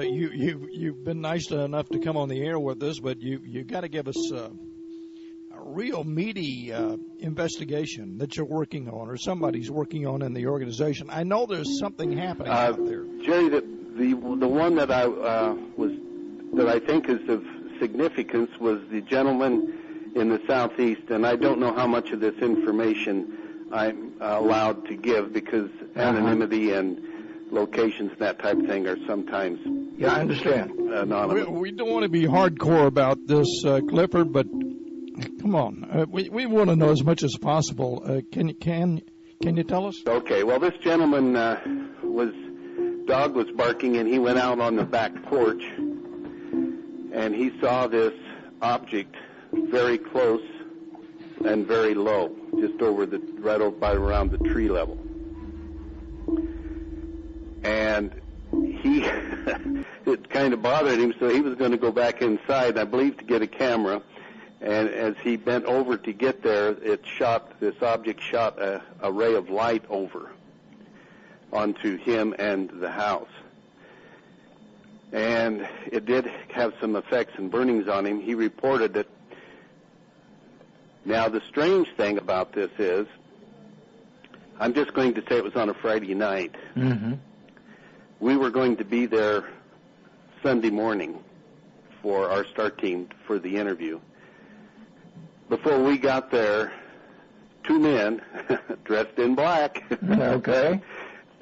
You've been nice enough to come on the air with us, but you got to give us a real meaty investigation that you're working on, or somebody's working on in the organization. I know there's something happening out there. Jerry, the one that I think is of significance was the gentleman in the southeast, and I don't know how much of this information I'm allowed to give because anonymity and locations and that type of thing are sometimes I understand. Anonymous. We don't want to be hardcore about this, Clifford, but come on, we want to know as much as possible. Can you tell us? Okay. Well, this gentleman dog was barking, and he went out on the back porch, and he saw this object very close and very low, just around the tree level. And it kind of bothered him, so he was going to go back inside, I believe, to get a camera. And as he bent over to get there, this object shot a ray of light over onto him and the house. And it did have some effects and burnings on him. He reported it. Now, the strange thing about this is, I'm just going to say it was on a Friday night. Mm-hmm. We were going to be there Sunday morning for our start team for the interview. Before we got there, two men dressed in black okay.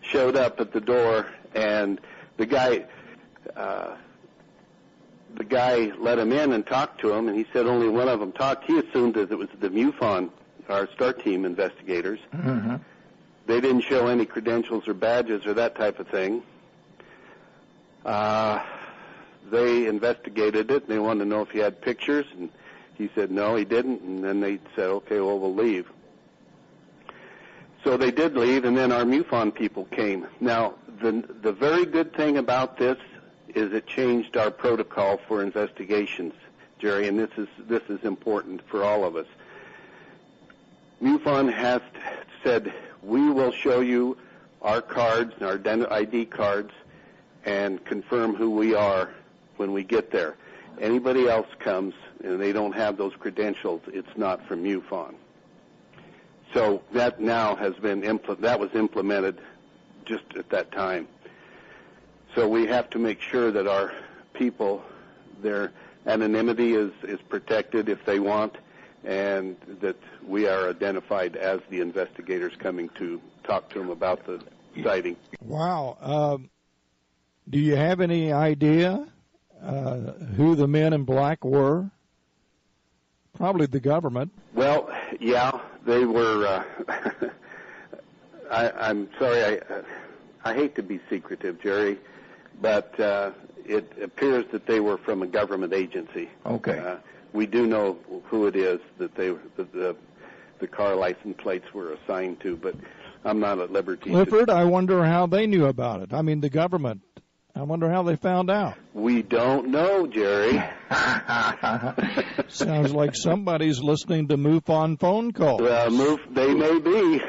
showed up at the door, and the guy let him in and talked to him, and he said only one of them talked. He assumed that it was the MUFON, our start team investigators. Mm-hmm. They didn't show any credentials or badges or that type of thing. They investigated it, and they wanted to know if he had pictures, and he said no, he didn't, and then they said, okay, well, we'll leave. So they did leave, and then our MUFON people came. Now, the very good thing about this is it changed our protocol for investigations, Jerry, and this is important for all of us. MUFON has said, we will show you our cards, our ID cards, and confirm who we are when we get there. Anybody else comes and they don't have those credentials, it's not from MUFON. So that now has been that was implemented just at that time. So we have to make sure that our people, their anonymity is protected if they want, and that we are identified as the investigators coming to talk to them about the sighting. Wow. Do you have any idea who the men in black were? Probably the government. Well, yeah, they were. I'm sorry, I hate to be secretive, Jerry, but it appears that they were from a government agency. Okay. We do know who it is that the car license plates were assigned to, but I'm not at liberty. Clifford, I wonder how they knew about it. I mean, the government. I wonder how they found out. We don't know, Jerry. Sounds like somebody's listening to MUFON phone calls. They may be.